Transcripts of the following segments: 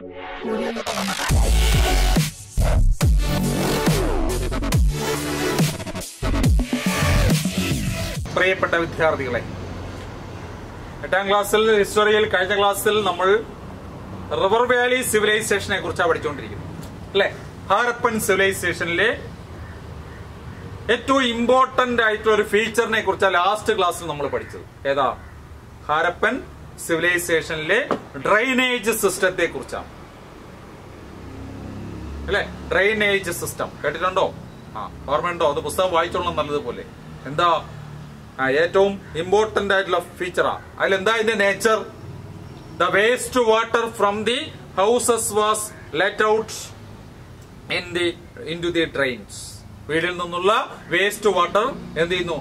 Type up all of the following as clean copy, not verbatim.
പ്രിയപ്പെട്ട വിദ്യാർത്ഥികളെ, 8ാം ക്ലാസ്സിൽ ഹിസ്റ്ററിയിൽ കഴിഞ്ഞ ക്ലാസ്സിൽ നമ്മൾ റിവർ വാലി സിവിലൈസേഷനെ കുറിച്ചാണ് പഠിച്ചുകൊണ്ടിരിക്കുന്നത് അല്ലെ. ഹാരപ്പൻ സിവിലൈസേഷനിലെ ഏറ്റവും ഇമ്പോർട്ടന്റ് ആയിട്ടുള്ള ഒരു ഫീച്ചറിനെ കുറിച്ചാണ് ലാസ്റ്റ് ക്ലാസ്സിൽ നമ്മൾ പഠിച്ചത്. ഏതാ? ഹാരപ്പൻ സിവിലൈസേഷനിലെ ഡ്രെയിനേജ് സിസ്റ്റത്തെ കുറിച്ചാണ് അല്ലെ. ഡ്രെയിനേജ് സിസ്റ്റം കേട്ടിട്ടുണ്ടോ? ഓർമ്മയുണ്ടോ? അത് പുസ്തകം വായിച്ചോളണം നല്ലതുപോലെ. എന്താ ഏറ്റവും ഇമ്പോർട്ടന്റ് ആയിട്ടുള്ള ഫീച്ചറാ. അതിലെന്താ ഇതിന്റെ nature? The waste water from the houses was let out into the drains. വീടിൽ നിന്നുള്ള വേസ്റ്റ് വാട്ടർ എന്ത് ചെയ്യുന്നു?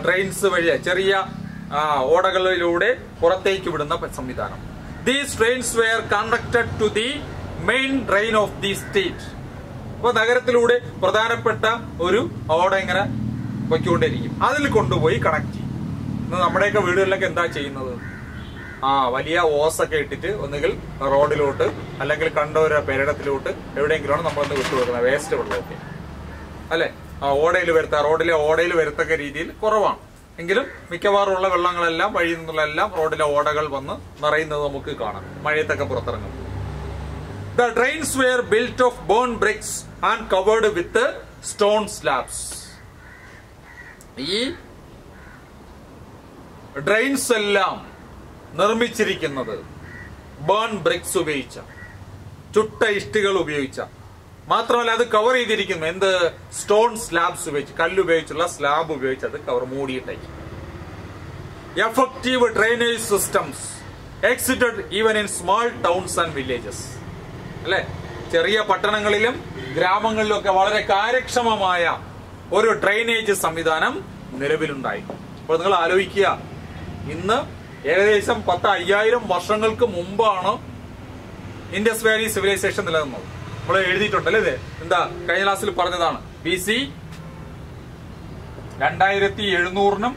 ഡ്രെയിൻസ് വഴി ചെറിയ ഓടകളിലൂടെ പുറത്തേക്ക് വിടുന്ന സംവിധാനം. These drains were conducted to the main drain of the state. അപ്പൊ നഗരത്തിലൂടെ പ്രധാനപ്പെട്ട ഒരു ഓട ഇങ്ങനെ പൊയ്ക്കൊണ്ടിരിക്കും. അതിൽ കൊണ്ടുപോയി കണക്ട് ചെയ്യും. നമ്മുടെയൊക്കെ വീടുകളിലൊക്കെ എന്താ ചെയ്യുന്നത്? വലിയ ഓസൊക്കെ ഇട്ടിട്ട് ഒന്നുകിൽ റോഡിലോട്ട് അല്ലെങ്കിൽ കണ്ട ഒരു പെരടത്തിലോട്ട് എവിടെയെങ്കിലുമാണ് നമ്മളൊന്ന് വിട്ടുകൊടുക്കുന്നത് വേസ്റ്റ് വെള്ളമൊക്കെ അല്ലെ. ഓടയിൽ വരുത്ത റോഡിലെ ഓടയിൽ വരത്തക്ക രീതിയിൽ കുറവാണ് എങ്കിലും മിക്കവാറും ഉള്ള വെള്ളങ്ങളെല്ലാം വഴിയിൽ നിന്നുള്ള എല്ലാം റോഡിലെ ഓടകൾ വന്ന് നിറയുന്നത് നമുക്ക് കാണാം മഴയത്തൊക്കെ പുറത്തിറങ്ങും. The drains were built of bone bricks and covered with stone slabs. ഈ ഡ്രെയിൻസ് എല്ലാം നിർമ്മിച്ചിരിക്കുന്നത് ബേൺ ബ്രിക്സ് ഉപയോഗിച്ച, ചുട്ട ഇഷ്ടികൾ ഉപയോഗിച്ച, മാത്രമല്ല അത് കവർ ചെയ്തിരിക്കുന്നു എന്ത്? സ്റ്റോൺ സ്ലാബ്സ് ഉപയോഗിച്ച്, കല്ലുപയോഗിച്ചുള്ള സ്ലാബ് ഉപയോഗിച്ച് അത് കവർ മൂടിയിട്ടേക്കും. Effective drainage systems existed even in small towns and villages അല്ലെ. ചെറിയ പട്ടണങ്ങളിലും ഗ്രാമങ്ങളിലും ഒക്കെ വളരെ കാര്യക്ഷമമായ ഒരു ഡ്രെയിനേജ് സംവിധാനം നിലവിലുണ്ടായി. അപ്പോൾ നിങ്ങൾ ആലോചിക്കുക, ഇന്ന് ഏകദേശം 10,000 വർഷങ്ങൾക്ക് മുമ്പാണ് ഇൻഡസ് വാലി സിവിലൈസേഷൻ നിലനിന്നത്. നമ്മൾ എഴുതിയിട്ടുണ്ടല്ലേ ഇത്? എന്താ കഴിഞ്ഞ ക്ലാസ്സിൽ പറഞ്ഞതാണ്. BC 2700-നും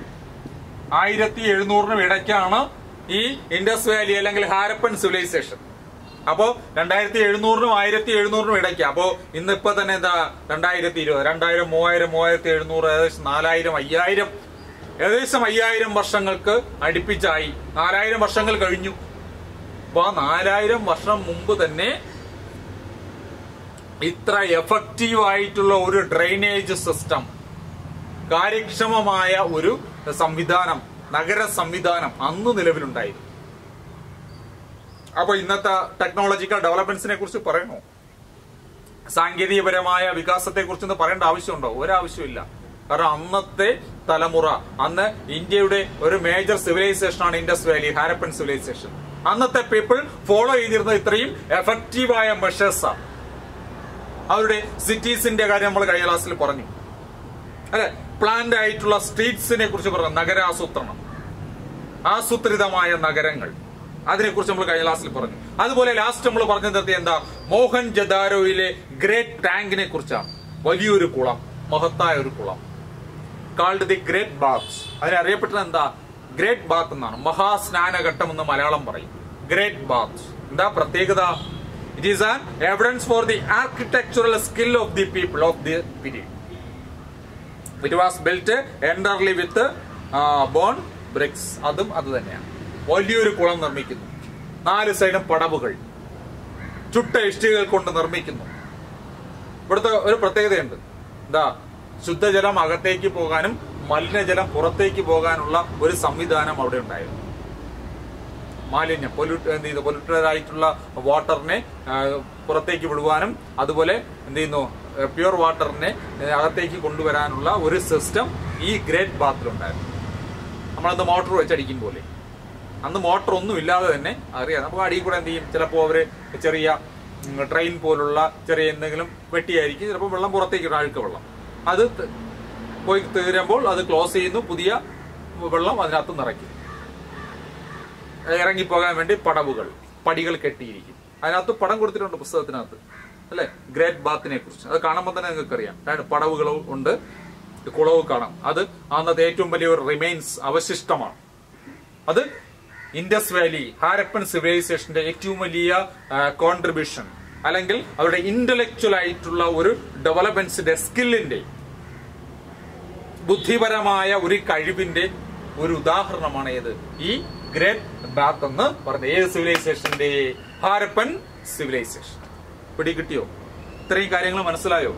1700-നും ഇടയ്ക്കാണ് ഈ ഇൻഡസ് വാലി അല്ലെങ്കിൽ ഹാരപ്പൻ സിവിലൈസേഷൻ. അപ്പോ 2700-നും 1700-നും ഇടയ്ക്ക്. അപ്പോ ഇന്നിപ്പോ തന്നെ എന്താ 2020, 2000, 3000, 3700, ഏകദേശം 4000, 5000, ഏകദേശം 5000 വർഷങ്ങൾക്ക് അടുപ്പിച്ചായി. 4000 വർഷങ്ങൾ കഴിഞ്ഞു. അപ്പൊ 4000 വർഷം മുമ്പ് തന്നെ ഇത്ര എഫക്റ്റീവ് ആയിട്ടുള്ള ഒരു ഡ്രെയിനേജ് സിസ്റ്റം, കാര്യക്ഷമമായ ഒരു സംവിധാനം, നഗര സംവിധാനം അന്ന് നിലവിലുണ്ടായിരുന്നു. അപ്പൊ ഇന്നത്തെ ടെക്നോളജിക്കൽ ഡെവലപ്മെന്റ്സിനെ കുറിച്ച് പറയണോ? സാങ്കേതികപരമായ വികാസത്തെ കുറിച്ചൊന്ന് പറയേണ്ട ആവശ്യമുണ്ടോ? ഒരാവശ്യമില്ല. കാരണം അന്നത്തെ തലമുറ, അന്ന് ഇന്ത്യയുടെ ഒരു മേജർ സിവിലൈസേഷൻ ആണ് ഇൻഡസ് വാലി ഹാരപ്പൻ സിവിലൈസേഷൻ. അന്നത്തെ പീപ്പിൾ ഫോളോ ചെയ്തിരുന്നത് ഇത്രയും എഫക്റ്റീവായ മെഷേഴ്സാണ്. അവരുടെ സിറ്റീസിന്റെ കാര്യം നമ്മൾ കഴിഞ്ഞ ക്ലാസ്സിൽ പറഞ്ഞു അല്ലെ. പ്ലാൻഡ് ആയിട്ടുള്ള സ്ട്രീറ്റ്സിനെ കുറിച്ച് പറഞ്ഞു. നഗരാസൂത്രണം, ആസൂത്രിതമായ നഗരങ്ങൾ, അതിനെക്കുറിച്ച് നമ്മൾ കഴിഞ്ഞ ക്ലാസ്സിൽ പറഞ്ഞു. അതുപോലെ ലാസ്റ്റ് നമ്മൾ പറഞ്ഞു നിർത്തി എന്താ? മോഹൻജദാരോയിലെ ഗ്രേറ്റ് ടാങ്കിനെ കുറിച്ചാണ്. വലിയൊരു കുളം, മഹത്തായ ഒരു കുളം, കാൾഡ് ദി ഗ്രേറ്റ് ബാത്ത്സ്. അതിനറിയപ്പെട്ടത് എന്താ? ഗ്രേറ്റ് ബാത്ത് എന്നാണ്. മഹാസ്നാനഘട്ടം എന്ന് മലയാളം പറയും. ഗ്രേറ്റ് ബാത്ത് എന്താ പ്രത്യേകത? It is an evidence for the architectural skill of the people of the period. It was built entirely with burnt bricks. അതും അത് തന്നെയാണ്. വലിയൊരു കുളം നിർമ്മിക്കുന്നു. 4 സൈഡും പടവുകൾ ചുട്ട ഇഷ്ടികകൾ കൊണ്ട് നിർമ്മിക്കുന്നു. ഇവിടുത്തെ ഒരു പ്രത്യേകതയുണ്ട്. എന്താ? ശുദ്ധജലം അകത്തേക്ക് പോകാനും മലിനജലം പുറത്തേക്ക് പോകാനുള്ള ഒരു സംവിധാനം അവിടെ ഉണ്ടായിരുന്നു. മാലിന്യം പൊല്യൂട്ടഡ് ആയിട്ടുള്ള വാട്ടറിനെ പുറത്തേക്ക് വിടുവാനും അതുപോലെ എന്ത് ചെയ്യുന്നു പ്യുവർ വാട്ടറിനെ അകത്തേക്ക് കൊണ്ടുവരാനുള്ള ഒരു സിസ്റ്റം ഈ ഗ്രേറ്റ് ബാത്തിലുണ്ടായിരുന്നു. നമ്മളന്ന് മോട്ടോർ വെച്ചടിക്കും പോലെ. അന്ന് മോട്ടർ ഒന്നും ഇല്ലാതെ തന്നെ അറിയാം. നമുക്ക് അടിയിൽ കൂടെ എന്ത് ചെയ്യും? ചിലപ്പോൾ അവര് ചെറിയ ട്രെയിൻ പോലുള്ള ചെറിയ എന്തെങ്കിലും വെട്ടിയായിരിക്കും. ചിലപ്പോൾ വെള്ളം പുറത്തേക്ക് അഴുക്ക് വെള്ളം അത് പോയി തീരുമ്പോൾ അത് ക്ലോസ് ചെയ്യുന്നു. പുതിയ വെള്ളം അതിനകത്ത് നിറയ്ക്കും. ഇറങ്ങിപ്പോകാൻ വേണ്ടി പടികൾ കെട്ടിയിരിക്കും. അതിനകത്ത് പടം കൊടുത്തിട്ടുണ്ട് പുസ്തകത്തിനകത്ത് അല്ലെ, ഗ്രേറ്റ് ബാത്തിനെ കുറിച്ച്. അത് കാണുമ്പോൾ തന്നെ നിങ്ങൾക്ക് അറിയാം. പടവുകളും ഉണ്ട്, കുളവും കാണാം. അത് അന്നത്തെ ഏറ്റവും വലിയ ഒരു റിമൈൻസ്, അവശിഷ്ടമാണ്. അത് ഇൻഡസ് വാലി ഹാരപ്പൻ സിവിലൈസേഷന്റെ ഏറ്റവും വലിയ കോൺട്രിബ്യൂഷൻ അല്ലെങ്കിൽ അവരുടെ ഇന്റലക്ച്വൽ ആയിട്ടുള്ള ഒരു ഡെവലപ്മെന്റ്സിന്റെ സ്കില്ലിന്റെ ബുദ്ധിപരമായ ഒരു കഴിവിന്റെ ഒരു ഉദാഹരണമാണ് ഏത് ഈ ഗ്രേറ്റ് ബാത്ത് എന്ന് പറഞ്ഞ ഏത് സിവിലൈസേഷന്റെ ഹാരപ്പൻ സിവിലൈസേഷൻ. പിടികിട്ടിയോ? ഇത്രയും കാര്യങ്ങൾ മനസ്സിലായോ?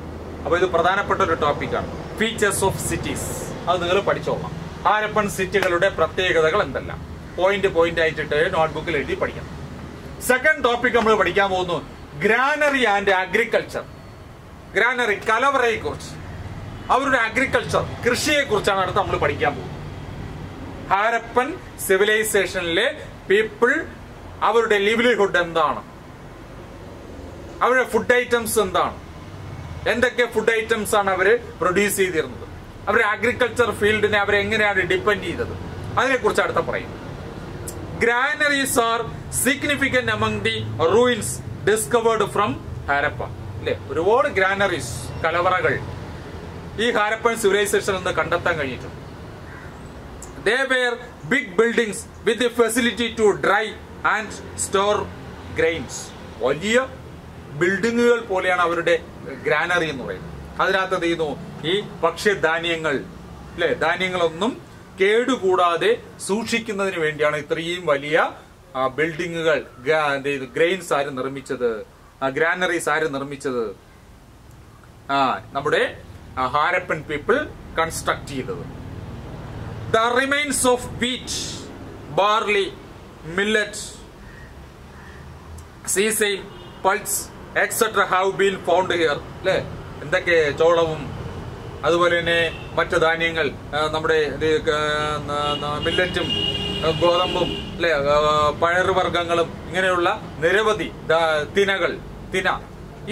അപ്പൊ ഇത് പ്രധാനപ്പെട്ട ഒരു ടോപ്പിക്കാണ്. ഫീച്ചേഴ്സ് ഓഫ് സിറ്റീസ് അത് നിങ്ങൾ പഠിച്ചോളാം. ഹാരപ്പൻ സിറ്റികളുടെ പ്രത്യേകതകൾ എന്തെല്ലാം പോയിന്റ് ആയിട്ടിട്ട് നോട്ട്ബുക്കിൽ എഴുതി പഠിക്കണം. സെക്കൻഡ് ടോപ്പിക് നമ്മൾ പഠിക്കാൻ പോകുന്നു ഗ്രാനറി ആൻഡ് അഗ്രികൾച്ചർ. ഗ്രാനറി കലവറയെ കുറിച്ച്, അവരുടെ അഗ്രികൾച്ചർ കൃഷിയെ കുറിച്ചാണ് അടുത്ത് നമ്മൾ പഠിക്കാൻ പോകുന്നത്. ഹാരപ്പൻ സിവിലൈസേഷനിലെ പീപ്പിൾ അവരുടെ ലിവ്ലിഹുഡ് എന്താണ്, അവരുടെ ഫുഡ് ഐറ്റംസ് എന്താണ്, എന്തൊക്കെ ഫുഡ് ഐറ്റംസ് ആണ് അവര് പ്രൊഡ്യൂസ് ചെയ്തിരുന്നത്, അവരുടെ അഗ്രികൾച്ചർ ഫീൽഡിനെ അവരെങ്ങനെയാണ് ഡിപ്പെൻഡ് ചെയ്തത്, അതിനെ കുറിച്ച് അടുത്ത പറയും. Granaries R significant among the ruins discovered from Harappa. അല്ലെ, ഒരുപാട് ഗ്രാനറീസ് കലവറകൾ ഈ ഹാരപ്പൻ സിവിലൈസേഷൻ എന്ന് കണ്ടെത്താൻ കഴിഞ്ഞിട്ടുണ്ട്. They were big buildings with the facility to dry and store grains. വലിയ ബിൽഡിങ്ങുകൾ പോലെയാണ് അവരുടെ ഗ്രാനറി എന്ന് പറയുന്നത്. അതിനകത്ത് എന്ത് ചെയ്യുന്നു, ഈ ഭക്ഷ്യധാന്യങ്ങൾ അല്ലെ ധാന്യങ്ങളൊന്നും കേടുകൂടാതെ സൂക്ഷിക്കുന്നതിന് വേണ്ടിയാണ് ഇത്രയും വലിയ ബിൽഡിങ്ങുകൾ ഗ്രെയിൻസ് ആര് നിർമ്മിച്ചത്, ഗ്രാനറീസ് ആര് നിർമ്മിച്ചത്, നമ്മുടെ ഹാരപ്പൻ പീപ്പിൾ കൺസ്ട്രക്ട് ചെയ്തത്. The remains of wheat, barley, millet, sesame, pulse, etc. have been found here. അല്ലെ, എന്തൊക്കെ ചോളവും അതുപോലെ തന്നെ മറ്റു ധാന്യങ്ങൾ, നമ്മുടെ മില്ലറ്റും ഗോതമ്പും അല്ലെ, പയറുവർഗ്ഗങ്ങളും ഇങ്ങനെയുള്ള നിരവധി തിന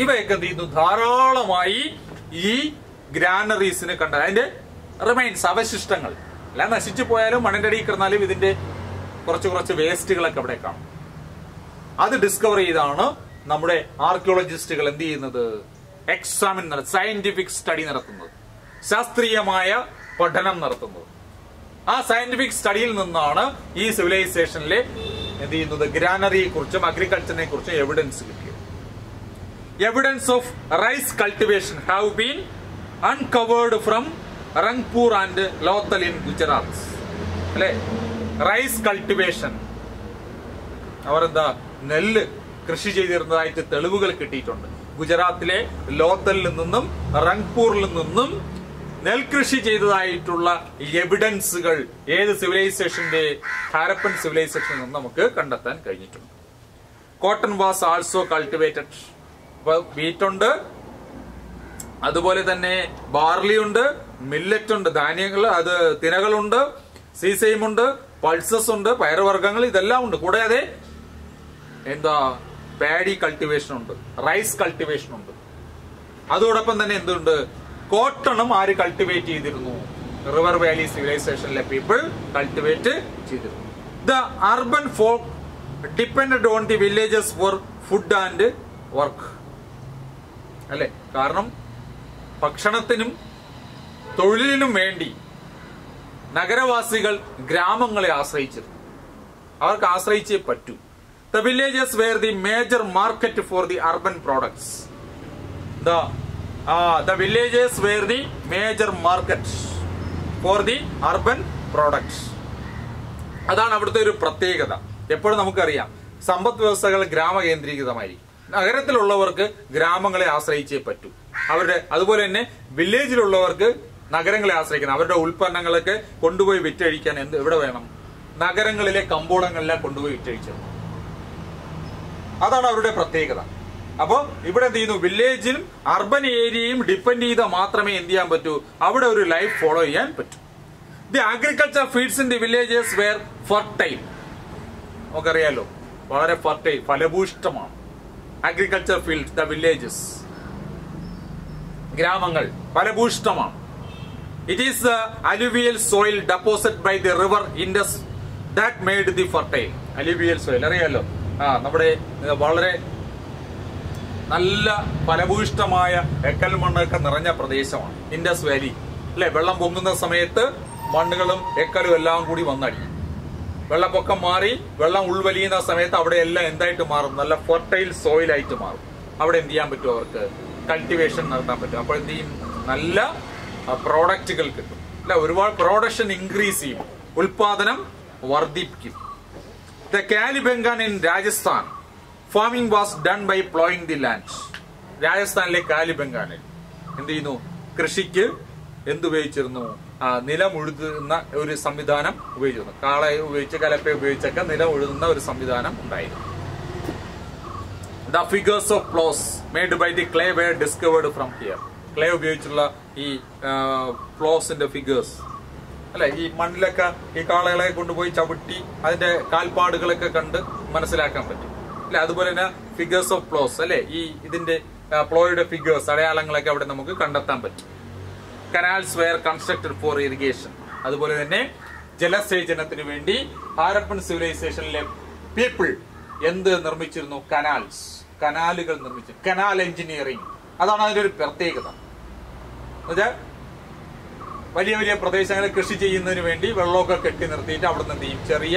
ഇവയൊക്കെ എന്ത് ചെയ്യുന്നു, ധാരാളമായി ഈ ഗ്രാനറീസിന് കണ്ട അതിന്റെ റിമൈൻസ് അവശിഷ്ടങ്ങൾ എല്ലാം നശിച്ചു പോയാലും മണ്ണിന്റെ അടിയിൽ കിടന്നാലും ഇതിന്റെ കുറച്ച് വേസ്റ്റുകളൊക്കെ അവിടെ കാണും. അത് ഡിസ്കവർ ചെയ്താണ് നമ്മുടെ ആർക്കിയോളജിസ്റ്റുകൾ എന്ത് ചെയ്യുന്നത്, എക്സാമിൻ സയന്റിഫിക് സ്റ്റഡി നടത്തുന്നത്, ശാസ്ത്രീയമായ പഠനം നടത്തുന്നത്. ആ സയന്റിഫിക് സ്റ്റഡിയിൽ നിന്നാണ് ഈ സിവിലൈസേഷനിലെ എന്ത് ചെയ്യുന്നത്, ഗ്രാനറിയെ കുറിച്ചും അഗ്രികൾച്ചറിനെ കുറിച്ചും എവിഡൻസ് കിട്ടിയത്. Evidence of rice cultivation have been uncovered from Rangpur and Lothal in Gujarat. അല്ലെ, റൈസ് കൾട്ടിവേഷൻ അവർ എന്താ നെല്ല് കൃഷി ചെയ്തിരുന്നതായിട്ട് തെളിവുകൾ കിട്ടിയിട്ടുണ്ട്. ഗുജറാത്തിലെ ലോത്തലിൽ നിന്നും റംഗ്പൂരിൽ നിന്നും നെൽകൃഷി ചെയ്തതായിട്ടുള്ള എവിഡൻസുകൾ ഏത് സിവിലൈസേഷന്റെ, ഹാരപ്പൻ സിവിലൈസേഷനിൽ നിന്ന് നമുക്ക് കണ്ടെത്താൻ കഴിഞ്ഞിട്ടുണ്ട്. Cotton was also cultivated. അപ്പൊ വീറ്റ് ഉണ്ട്, അതുപോലെ തന്നെ ബാർലി ഉണ്ട്, മില്ലറ്റ് ഉണ്ട്, ധാന്യങ്ങൾ അത് തിനകളുണ്ട്, സീസൈം ഉണ്ട്, പൾസസ് ഉണ്ട്, പയറുവർഗ്ഗങ്ങൾ ഇതെല്ലാം ഉണ്ട്. കൂടാതെ എന്താ പാഡി കൾട്ടിവേഷൻ ഉണ്ട്, റൈസ് കൾട്ടിവേഷൻ ഉണ്ട്. അതോടൊപ്പം തന്നെ എന്തുണ്ട്, കോട്ടണും ആര് കൾട്ടിവേറ്റ് ചെയ്തിരുന്നു, റിവർ വാലി സിവിലൈസേഷനിലെ പീപ്പിൾ കൾട്ടിവേറ്റ് ചെയ്തിരുന്നു. The urban folk depended on the villages for food and work. അല്ലെ, കാരണം ഭക്ഷണത്തിനും തൊഴിലിനും വേണ്ടി നഗരവാസികൾ ഗ്രാമങ്ങളെ ആശ്രയിച്ചിരുന്നു. അവർക്ക് ആശ്രയിച്ചേ പറ്റൂ. The villages were the major market for the urban products. The villages were the major market for the urban products. അതാണ് അവിടുത്തെ ഒരു പ്രത്യേകത. എപ്പോഴും നമുക്കറിയാം സമ്പദ് വ്യവസ്ഥകൾ ഗ്രാമകേന്ദ്രീകൃതമായിരിക്കും. നഗരത്തിലുള്ളവർക്ക് ഗ്രാമങ്ങളെ ആശ്രയിച്ചേ പറ്റൂ. അതുപോലെ തന്നെ വില്ലേജിലുള്ളവർക്ക് നഗരങ്ങളെ ആശ്രയിക്കണം. അവരുടെ ഉൽപ്പന്നങ്ങളൊക്കെ കൊണ്ടുപോയി വിറ്റഴിക്കാൻ എവിടെ വേണം, നഗരങ്ങളിലെ കമ്പോളങ്ങളിലെ കൊണ്ടുപോയി വിറ്റഴിക്കണം. അതാണ് അവരുടെ പ്രത്യേകത. അപ്പോ ഇവിടെ എന്ത് ചെയ്യുന്നു, വില്ലേജിലും അർബൻ ഏരിയയും ഡിപ്പെൻഡ് ചെയ്താൽ മാത്രമേ എന്ത് ചെയ്യാൻ പറ്റൂ, അവിടെ ഒരു ലൈഫ് ഫോളോ ചെയ്യാൻ പറ്റൂ. The agriculture fields in the villages were fertile. നമുക്കറിയാലോ, വളരെ ഫെർട്ടൈൽ, ഫലഭൂഷ്ടമാണ് അഗ്രികൾച്ചർ ഫീൽഡ്. ദ വില്ലേജസ്, ഗ്രാമങ്ങൾ ഫലഭൂഷ്ടമാണ്. It is the alluvial soil deposit by the river Indus that made the fertile. Alluvial soil അറിയാലോ, നമ്മുടെ വളരെ നല്ല ഫലഭൂഷ്ടമായ എക്കൽ മണ്ണൊക്കെ നിറഞ്ഞ പ്രദേശമാണ് ഇൻഡസ് വാലി. അല്ലെ, വെള്ളം പൊങ്ങുന്ന സമയത്ത് മണ്ണുകളും എക്കലും എല്ലാം കൂടി വന്നടിക്കും. വെള്ളപ്പൊക്കം മാറി വെള്ളം ഉൾവലിയുന്ന സമയത്ത് അവിടെ എല്ലാം എന്തായിട്ട് മാറും? നല്ല ഫെർട്ടൈൽ സോയിൽ ആയിട്ട് മാറും. അവിടെ എന്ത് ചെയ്യാൻ പറ്റും? അവർക്ക് കൾട്ടിവേഷൻ നടത്താൻ പറ്റും. അപ്പോൾ എന്ത് ചെയ്യും? നല്ല പ്രോഡക്റ്റുകൾ കിട്ടും അല്ല, ഒരുപാട് പ്രൊഡക്ഷൻ ഇൻക്രീസ് ചെയ്യും, ഉൽപാദനം വർദ്ധിപ്പിക്കും. The Kalibangan in Rajasthan farming was done by ploughing the land. രാജസ്ഥാനിലെ കാലിബംഗാനിൽ എന്ത് ചെയ്യുന്നു? കൃഷിക്ക് എന്തുപയോഗിച്ചിരുന്നു? നിലം ഉഴുതുന്ന ഒരു സംവിധാനം ഉപയോഗിച്ചിരുന്നു. കാളയെ ഉപയോഗിച്ച് കലപ്പ ഉപയോഗിച്ചൊക്കെ നിലം ഉഴുതുന്ന ഒരു സംവിധാനം ഉണ്ടായിരുന്നു. The figures of ploughs made by the clay were discovered from here. Clay ഉപയോഗിച്ചുള്ള ഈ പ്ലോസിന്റെ ഫിഗേഴ്സ് അല്ലെ, ഈ മണ്ണിലൊക്കെ ഈ കാളകളെ കൊണ്ടുപോയി ചവിട്ടി അതിന്റെ കാൽപ്പാടുകളൊക്കെ കണ്ട് മനസ്സിലാക്കാൻ പറ്റും അല്ലെ. അതുപോലെ തന്നെ ഫിഗേഴ്സ് ഓഫ് പ്ലോസ് അല്ലെ, ഈ ഇതിന്റെ പ്ലോയുടെ ഫിഗേഴ്സ് അടയാളങ്ങളൊക്കെ അവിടെ നമുക്ക് കണ്ടെത്താൻ പറ്റും. Canals were constructed for irrigation. അതുപോലെ തന്നെ ജലസേചനത്തിന് വേണ്ടി ഹാരപ്പൻ സിവിലൈസേഷനിലെ പീപ്പിൾ എന്ത് നിർമ്മിച്ചിരുന്നു? കനാൽസ്, കനാലുകൾ നിർമ്മിച്ചു. കനാൽ എഞ്ചിനീയറിംഗ്, അതാണ് അതിന്റെ ഒരു പ്രത്യേകത. എന്നുവെച്ചാൽ വലിയ വലിയ പ്രദേശങ്ങളിൽ കൃഷി ചെയ്യുന്നതിന് വേണ്ടി വെള്ളമൊക്കെ കെട്ടി നിർത്തിയിട്ട് അവിടെ നിന്ന് എന്ത് ചെയ്യും? ചെറിയ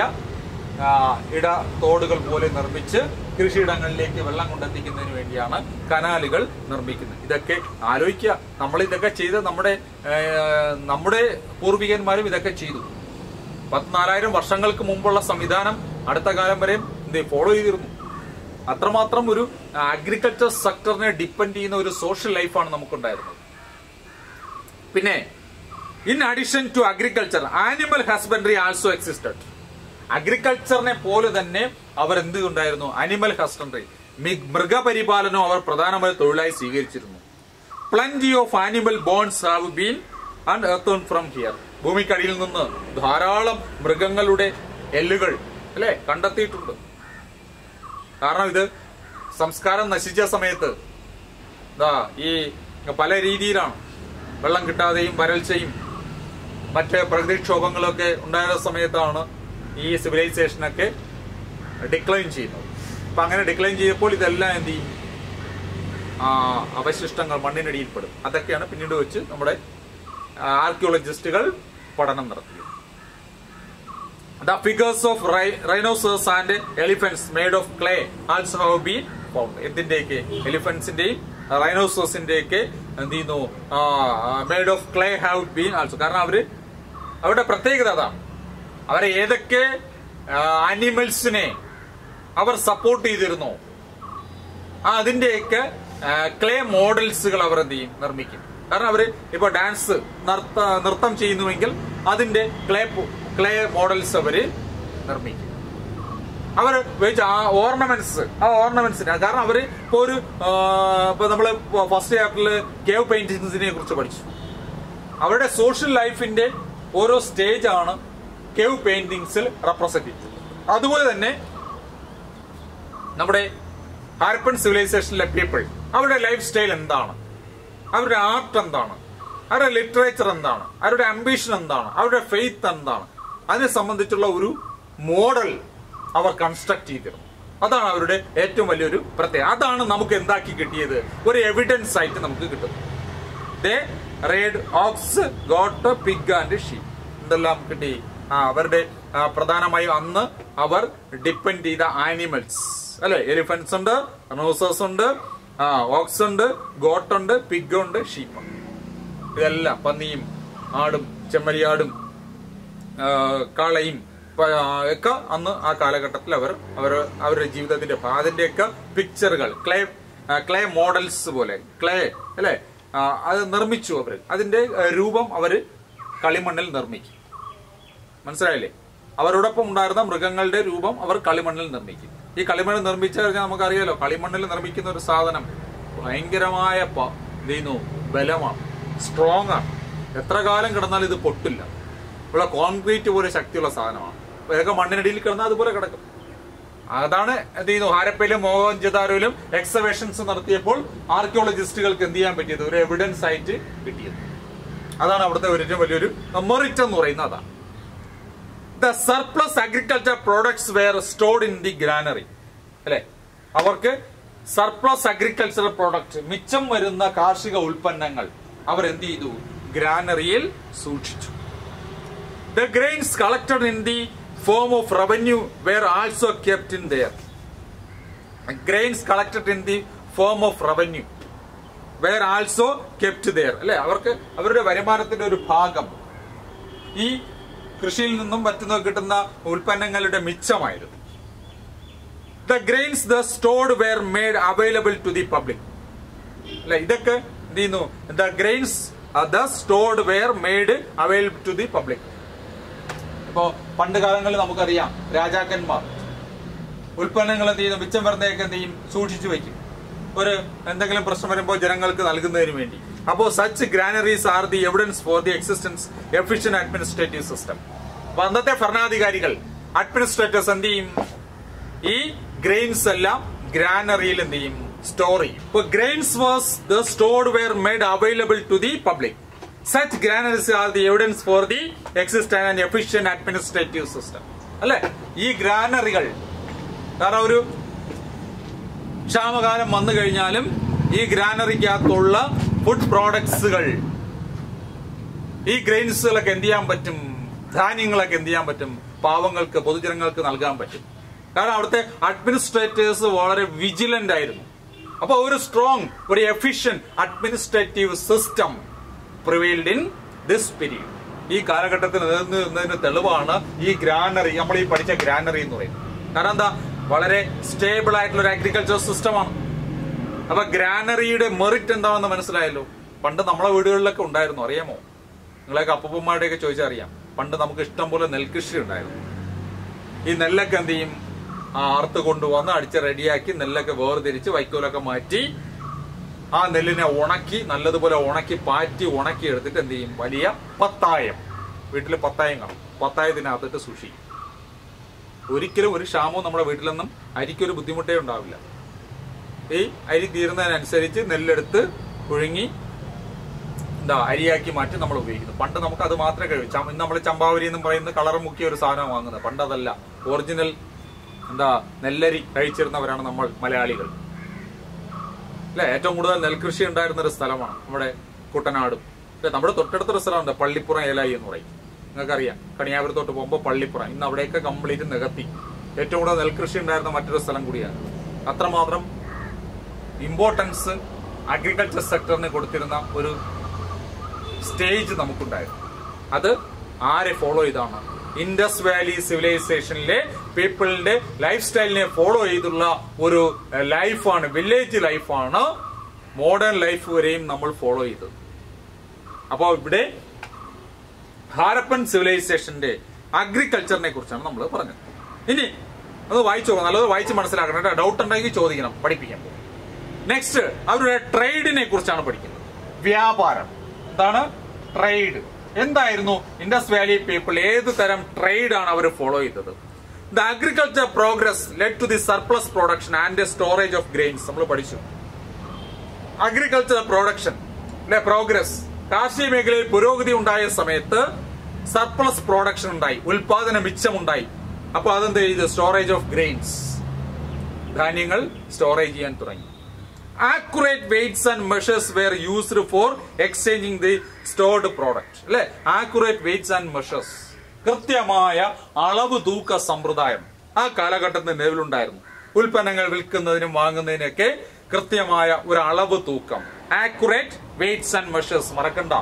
തോടുകൾ പോലെ നിർമ്മിച്ച് കൃഷിയിടങ്ങളിലേക്ക് വെള്ളം കൊണ്ടെത്തിക്കുന്നതിന് വേണ്ടിയാണ് കനാലുകൾ നിർമ്മിക്കുന്നത്. ഇതൊക്കെ ആലോചിക്കുക, നമ്മൾ ഇതൊക്കെ ചെയ്ത് നമ്മുടെ പൂർവികന്മാരും ഇതൊക്കെ ചെയ്തു. 14,000 വർഷങ്ങൾക്ക് മുമ്പുള്ള സംവിധാനം അടുത്ത കാലം വരെ ഫോളോ ചെയ്തിരുന്നു. അത്രമാത്രം ഒരു അഗ്രികൾച്ചർ സെക്ടറിനെ ഡിപ്പെൻഡ് ചെയ്യുന്ന ഒരു സോഷ്യൽ ലൈഫാണ് നമുക്കുണ്ടായിരുന്നത്. പിന്നെ in addition to agriculture animal husbandry also existed. അഗ്രികൾച്ചറിനെ പോലെ തന്നെ അവർ എന്തുണ്ടായിരുന്നു? അനിമൽ ഹസ്ബൻഡറി, മൃഗപരിപാലനം അവർ പ്രധാനമായി തൊഴിലായി സ്വീകരിച്ചിരുന്നു. Plenty of animal bones have been unearthed from here. ഭൂമിക്കടിയിൽ നിന്ന് ധാരാളം മൃഗങ്ങളുടെ എല്ലുകൾ അല്ലെ കണ്ടെത്തിയിട്ടുണ്ട്. കാരണം ഇത് സംസ്കാരം നശിച്ച സമയത്ത് ഈ പല രീതിയിലാണ് വെള്ളം കിട്ടാതെയും വരൾച്ചയും മറ്റ് പ്രകൃതിക്ഷോഭങ്ങളൊക്കെ ഉണ്ടായ സമയത്താണ് ഈ സിവിലൈസേഷനൊക്കെ ഡിക്ലൈൻ ചെയ്യുന്നത്. അപ്പൊ അങ്ങനെ ഡിക്ലൈൻ ചെയ്തപ്പോൾ ഇതെല്ലാം എന്ത് ചെയ്യും? അവശിഷ്ടങ്ങൾ മണ്ണിനടിയിൽപ്പെടും. അതൊക്കെയാണ് പിന്നീട് വെച്ച് നമ്മുടെ ആർക്കിയോളജിസ്റ്റുകൾ പഠനം നടത്തിയത്. The figures of rhinoceros and elephants made of clay also have been found. എന്തിന്റെയൊക്കെ? എലിഫന്റ്സിന്റെയും റൈനോസോസിന്റെയൊക്കെ എന്ത് ചെയ്യുന്നു? Made of clay have been also. കാരണം അവരുടെ പ്രത്യേകത അതാണ്. അവരെ ഏതൊക്കെ ആനിമൽസിനെ അവർ സപ്പോർട്ട് ചെയ്തിരുന്നോ അതിന്റെയൊക്കെ ക്ലേ മോഡൽസുകൾ അവർ എന്ത് ചെയ്യും? നിർമ്മിക്കും. കാരണം അവര് ഇപ്പൊ ഡാൻസ് നൃത്തം ചെയ്യുന്നുവെങ്കിൽ അതിന്റെ ക്ലേ മോഡൽസ് അവര് നിർമ്മിക്കും. അവർ വെച്ച് ആ ഓർണമെന്റ്സിന് കാരണം അവര് ഇപ്പൊ നമ്മള് ഫസ്റ്റ് ചാപ്റ്ററിൽ കേവ് പെയിന്റിങ്സിനെ കുറിച്ച് പഠിച്ചു. അവരുടെ സോഷ്യൽ ലൈഫിന്റെ ഓരോ സ്റ്റേജ് ആണ് കേവ് പെയിന്റിങ്സിൽ റെപ്രസെന്റ് ചെയ്തത്. അതുപോലെ തന്നെ നമ്മുടെ ഹാരപ്പൻ സിവിലൈസേഷനിലെ പീപ്പിൾ അവരുടെ ലൈഫ് സ്റ്റൈൽ എന്താണ്, അവരുടെ ആർട്ട് എന്താണ്, അവരുടെ ലിറ്ററേച്ചർ എന്താണ്, അവരുടെ അംബിഷൻ എന്താണ്, അവരുടെ ഫെയ്ത്ത് എന്താണ്, അതിനെ സംബന്ധിച്ചുള്ള ഒരു മോഡൽ അവർ കൺസ്ട്രക്ട് ചെയ്തിരുന്നു. അതാണ് അവരുടെ ഏറ്റവും വലിയൊരു പ്രത്യേകത. അതാണ് നമുക്ക് എന്താക്കി കിട്ടിയത്? ഒരു എവിഡൻസ് ആയിട്ട് നമുക്ക് കിട്ടും. They reared ox goat pig and sheep. എന്തെല്ലാം കിട്ടി? അവരുടെ പ്രധാനമായും അന്ന് അവർ ഡിപ്പെൻഡ് ചെയ്ത ആനിമൽസ് അല്ലെ, എലിഫന്റ്സ് ഉണ്ട്, റൈനോസറസ് ഉണ്ട്, ഓക്സ് ഉണ്ട്, ഗോട്ട് ഉണ്ട്, പിഗ് ഉണ്ട്, ഷീപ്പ് ഉണ്ട്. ഇതെല്ലാം പന്നിയും ആടും ചെമ്മരിയാടും കാളയും ഒക്കെ അന്ന് ആ കാലഘട്ടത്തിൽ അവരുടെ ജീവിതത്തിന്റെ അതിന്റെയൊക്കെ പിക്ചറുകൾ ക്ലേ മോഡൽസ് പോലെ ക്ലേ അല്ലെ അത് നിർമ്മിച്ചു. അവർ അതിന്റെ രൂപം അവര് കളിമണ്ണിൽ നിർമ്മിക്കും. മനസ്സിലായില്ലേ? അവരോടൊപ്പം ഉണ്ടായിരുന്ന മൃഗങ്ങളുടെ രൂപം അവർ കളിമണ്ണിൽ നിർമ്മിക്കും. ഈ കളിമണ്ണിൽ നിർമ്മിച്ചു കഴിഞ്ഞാൽ നമുക്കറിയാലോ, കളിമണ്ണിൽ നിർമ്മിക്കുന്ന ഒരു സാധനം ഭയങ്കരമായ ബലമാണ്, സ്ട്രോങ് ആണ്. എത്ര കാലം കിടന്നാലും ഇത് പൊട്ടില്ല. ഇവിടെ കോൺക്രീറ്റ് പോലെ ശക്തിയുള്ള സാധനമാണ്. ഇതൊക്കെ മണ്ണിനടിയിൽ കിടന്നാൽ അതുപോലെ കിടക്കും. അതാണ് എന്ത് ചെയ്യുന്നു? ഹാരപ്പയിലും മോഹൻജദാരോയിലും എക്സവേഷൻസ് നടത്തിയപ്പോൾ ആർക്കിയോളജിസ്റ്റുകൾക്ക് എന്ത് ചെയ്യാൻ പറ്റിയത്? ഒരു എവിഡൻസ് ആയിട്ട് കിട്ടിയത്. അതാണ് അവിടുത്തെ ഏറ്റവും വലിയൊരു മെറിറ്റ് എന്ന് പറയുന്നത്. അതാണ് the surplus agriculture products were stored in the granary അല്ലെ. അവർക്ക് സർപ്ലസ് അഗ്രികൾച്ചറൽ പ്രോഡക്റ്റ്, മിച്ചം വരുന്ന കാർഷിക ഉൽപ്പന്നങ്ങൾ അവർ എന്ത് ചെയ്തു? ഗ്രാനറിയിൽ സൂക്ഷിച്ചു. The grains collected in the form of revenue were also kept in there. Grains collected in the form of revenue were also kept there. അല്ലെ, അവർക്ക് അവരുടെ വരുമാനത്തിന്റെ ഒരു ഭാഗം ഈ കൃഷിയിൽ നിന്നും മറ്റും കിട്ടുന്ന ഉൽപ്പന്നങ്ങളുടെ മിച്ചമായിരുന്നു. The grains thus stored were made available to the public. അല്ലെ, ഇതൊക്കെ എന്ത് ചെയ്യുന്നു? The grains thus stored were made available to the public. ഇപ്പോ പണ്ട് കാലങ്ങളിൽ നമുക്കറിയാം, രാജാക്കന്മാർ ഉൽപ്പന്നങ്ങൾ എന്ത് ചെയ്യുന്നു? മിച്ചം വരുന്നതൊക്കെ എന്ത് ചെയ്യും? സൂക്ഷിച്ചു വയ്ക്കും, ഒരു എന്തെങ്കിലും പ്രശ്നം വരുമ്പോൾ ജനങ്ങൾക്ക് നൽകുന്നതിന് വേണ്ടി. അപ്പോ such granaries are the evidence for the existence efficient administrative system. അപ്പൊ അന്നത്തെ ഭരണാധികാരികൾ, അഡ്മിനിസ്ട്രേറ്റേഴ്സ് എന്ത് ചെയ്യും? ഈ ഗ്രെയിൻസ് എല്ലാം ഗ്രാനറിയിൽ എന്ത് ചെയ്യും? സ്റ്റോർ ചെയ്യും. ഇപ്പൊ grains was the stored were made available to the public. Such granaries are the evidence for the existence and efficient administrative system. അല്ലെ, ഈ ഗ്രാനറികൾ കാരണം ഒരു ക്ഷാമകാലം വന്നു കഴിഞ്ഞാലും ഈ ഗ്രാനറിക്കകത്തുള്ള ഫുഡ് പ്രോഡക്ട്സുകൾ, ഈ ഗ്രെയിൻസുകളൊക്കെ എന്ത് ചെയ്യാൻ പറ്റും? ധാന്യങ്ങളൊക്കെ എന്ത് ചെയ്യാൻ പറ്റും? പാവങ്ങൾക്ക്, പൊതുജനങ്ങൾക്ക് നൽകാൻ പറ്റും. കാരണം അവിടുത്തെ അഡ്മിനിസ്ട്രേറ്റേഴ്സ് വളരെ വിജിലന്റ് ആയിരുന്നു. അപ്പൊ ഒരു സ്ട്രോങ്, ഒരു efficient administrative system prevailed in this period. ഈ കാലഘട്ടത്തിൽ നിലനിന്നതിന് തെളിവാണ് ഈ ഗ്രാനറി, നമ്മൾ ഈ പഠിച്ച ഗ്രാനറി എന്ന് പറയുന്നത്. കാരണം എന്താ? വളരെ സ്റ്റേബിൾ ആയിട്ടുള്ള ഒരു അഗ്രികൾച്ചർ സിസ്റ്റമാണ്. അപ്പൊ ഗ്രാനറിയുടെ മെറിറ്റ് എന്താണെന്ന് മനസ്സിലായല്ലോ. പണ്ട് നമ്മളെ വീടുകളിലൊക്കെ ഉണ്ടായിരുന്നു, അറിയാമോ? നിങ്ങളൊക്കെ അപ്പൂപ്പന്മാരുടെയൊക്കെ ചോദിച്ചാൽ അറിയാം. പണ്ട് നമുക്ക് ഇഷ്ടം പോലെ നെൽകൃഷി ഉണ്ടായിരുന്നു. ഈ നെല്ലൊക്കെ എന്ത് ചെയ്യും? അറുത്ത് കൊണ്ടുവന്ന് അടിച്ച് റെഡിയാക്കി നെല്ലൊക്കെ വേർതിരിച്ച് വൈക്കോലൊക്കെ മാറ്റി ആ നെല്ലിനെ ഉണക്കി, നല്ലതുപോലെ ഉണക്കി പാറ്റി ഉണക്കി എടുത്തിട്ട് എന്ത് ചെയ്യും? വലിയ പത്തായം, വീട്ടിൽ പത്തായം കാണും, പത്തായത്തിനകത്തിട്ട് സൂക്ഷിക്കും. ഒരിക്കലും ഒരു ക്ഷാമവും നമ്മുടെ വീട്ടിലൊന്നും അരിക്കൊരു ബുദ്ധിമുട്ടേ ഉണ്ടാവില്ല. ഈ അരി തീരുന്നതിനനുസരിച്ച് നെല്ലെടുത്ത് പുഴുങ്ങി അരിയാക്കി മാറ്റി നമ്മൾ ഉപയോഗിക്കുന്നു. പണ്ട് നമുക്ക് അത് മാത്രമേ കഴിയൂ. ഇന്ന് നമ്മൾ ചമ്പാവരി എന്ന് പറയുന്ന കളർ മുക്കിയ ഒരു സാധനം വാങ്ങുന്നത്. പണ്ടതല്ല, ഒറിജിനൽ നെല്ലരി കഴിച്ചിരുന്നവരാണ് നമ്മൾ മലയാളികൾ. അല്ലെ, ഏറ്റവും കൂടുതൽ നെൽകൃഷി ഉണ്ടായിരുന്ന ഒരു സ്ഥലമാണ് നമ്മുടെ കുട്ടനാടും. നമ്മുടെ തൊട്ടടുത്തൊരു സ്ഥലമുണ്ട്, പള്ളിപ്പുറം ഏലായി എന്ന് പറയും. നിങ്ങൾക്കറിയാം, കണിയാപുരത്തോട്ട് പോകുമ്പോൾ പള്ളിപ്പുറം. ഇന്ന് അവിടെയൊക്കെ കംപ്ലീറ്റ് നികത്തി. ഏറ്റവും കൂടുതൽ നെൽകൃഷി ഉണ്ടായിരുന്ന മറ്റൊരു സ്ഥലം കൂടിയാണ്. അത്രമാത്രം ഇമ്പോർട്ടൻസ് അഗ്രികൾച്ചർ സെക്ടറിന് കൊടുത്തിരുന്ന ഒരു സ്റ്റേജ് നമുക്കുണ്ടായിരുന്നു. അത് ആരെ ഫോളോ ചെയ്താണ്? ഇൻഡസ് വാലി സിവിലൈസേഷനിലെ പീപ്പിളിന്റെ ലൈഫ് സ്റ്റൈലിനെ ഫോളോ ചെയ്തുള്ള ഒരു ലൈഫാണ്, വില്ലേജ് ലൈഫാണ് മോഡേൺ ലൈഫ് വരെയും നമ്മൾ ഫോളോ ചെയ്തത്. അപ്പോ ഇവിടെ ഹാരപ്പൻ സിവിലൈസേഷന്റെ അഗ്രികൾച്ചറിനെ കുറിച്ചാണ് നമ്മൾ പറഞ്ഞത്. ഇനി അത് വായിച്ചു നോക്കാം, നല്ലത് വായിച്ച് മനസ്സിലാക്കണം കേട്ടോ. ഡൗട്ട് ഉണ്ടെങ്കിൽ ചോദിക്കണം, പഠിപ്പിക്കാൻ പോകും. നെക്സ്റ്റ് അവരുടെ ട്രേഡിനെ കുറിച്ചാണ് പഠിക്കുന്നത്. വ്യാപാരം എന്താണ്? ട്രേഡ് എന്തായിരുന്നു? ഇൻഡസ് വാലി പീപ്പിൾ ഏത് തരം ട്രേഡ് ആണ് അവർ ഫോളോ ചെയ്തത്? The agriculture progress led to the surplus production and storage of grains. നമ്മൾ പഠിച്ചു അഗ്രികൾച്ചർ പ്രൊഡക്ഷൻ പ്രോഗ്രസ്. കാർഷിക മേഖലയിൽ പുരോഗതി ഉണ്ടായ സമയത്ത് സർപ്ലസ് പ്രൊഡക്ഷൻ ഉണ്ടായി, ഉൽപാദന മിച്ചമുണ്ടായി. അപ്പൊ അതെന്ത് ചെയ്ത്? സ്റ്റോറേജ് ഓഫ് ഗ്രെയിൻസ്, ധാന്യങ്ങൾ സ്റ്റോറേജ് ചെയ്യാൻ തുടങ്ങി. Accurate weights and measures were used for exchanging the stored product. അല്ലെ, accurate weights and measures, കൃത്യമായ അളവ് തൂക്ക സമ്പ്രദായം ആ കാലഘട്ടത്തിൽ നിലവിലുണ്ടായിരുന്നു. ഉൽപ്പന്നങ്ങൾ വിൽക്കുന്നതിനും വാങ്ങുന്നതിനൊക്കെ കൃത്യമായ ഒരു അളവ് തൂക്കം, ആക്യുറേറ്റ് വെയ്റ്റ്സ് ആൻഡ് മെഷേഴ്സ്. മറക്കണ്ട,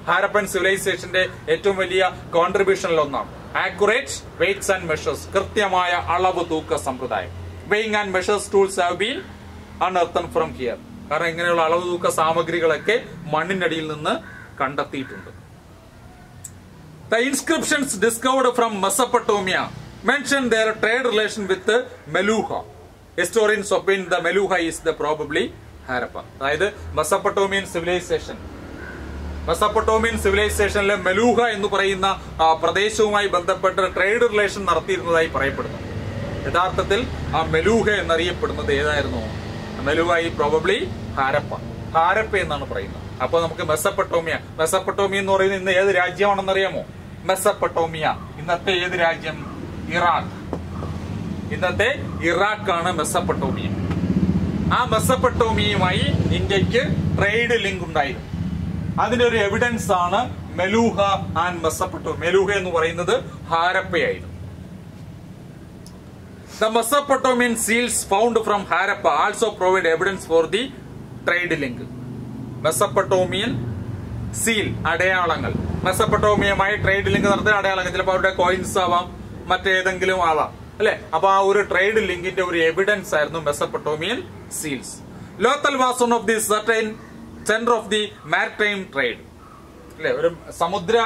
ഹാരപ്പൻ സിവിലൈസേഷന്റെ ഏറ്റവും വലിയ കോൺട്രിബ്യൂഷനിൽ ഒന്നാണ് ആക്യുറേറ്റ് വെയ്റ്റ്സ് ആൻഡ് മെഷേഴ്സ്, കൃത്യമായ അളവ് തൂക്ക സമ്പ്രദായം. Weighing and measures tools have been unearthed from here. കാരണം ഇങ്ങനെയുള്ള അളവ് തൂക്ക സാമഗ്രികളൊക്കെ മണ്ണിനടിയിൽ നിന്ന് കണ്ടെത്തിയിട്ടുണ്ട്. The inscriptions discovered from Mesopotamia mention their trade relation with the Meluha. Historians opine the Meluha is the probably Harappa. അതായത് മെസപ്പൊട്ടോമിയൻ സിവിലൈസേഷനിലെ മെലൂഹ എന്ന് പറയുന്ന പ്രദേശവുമായി ബന്ധപ്പെട്ട് ട്രേഡ് റിലേഷൻ നടത്തിയിരുന്നതായി പറയപ്പെടുന്നു. യഥാർത്ഥത്തിൽ ആ മെലൂഹ എന്നറിയപ്പെടുന്നത് ഏതായിരുന്നു? മെലൂഹ ഈ പ്രോബബ്ലി ഹാരപ്പ എന്നാണ് പറയുന്നത്. അപ്പൊ നമുക്ക് മെസപ്പൊട്ടോമിയ എന്ന് പറയുന്നത് ഇന്ന് ഏത് രാജ്യമാണെന്നറിയാമോ? മെസപ്പൊട്ടോമിയ. ഇന്നത്തെ ഏത് രാജ്യം? ഇറാഖ്. ഇന്നത്തെ ഇറാഖാണ് മെസപ്പൊട്ടോമിയ. ആ മെസപ്പൊട്ടോമിയയുമായി ഇന്ത്യക്ക് ട്രേഡ് ലിങ്ക് ഉണ്ടായിരുന്നു. അതിന്റെ ഒരു എവിഡൻസ് ആണ് മെലൂഹ ആൻഡ് മെസപ്പൊട്ടോമിയ. മെലൂഹ എന്ന് പറയുന്നത് ഹാരപ്പയായിരുന്നു. The Mesopotamian seals found from Harappa also provide evidence for the trade link. Mesopotamian seal, അടയാളങ്ങൾ, മെസപ്പൊട്ടോമിയയുമായി ട്രേഡ് ലിങ്ക് നടത്തുന്ന അടയാളങ്ങൾ, ചിലപ്പോൾ അവരുടെ കോയിൻസ് ആവാം, മറ്റേതെങ്കിലും ആവാം, അല്ലെ? അപ്പൊ ആ ഒരു ട്രേഡ് ലിങ്കിന്റെ ഒരു എവിഡൻസ് ആയിരുന്നു Mesopotamian seals. Lothal was one of the certain centre of the maritime trade, അല്ലെ? ഒരു സമുദ്ര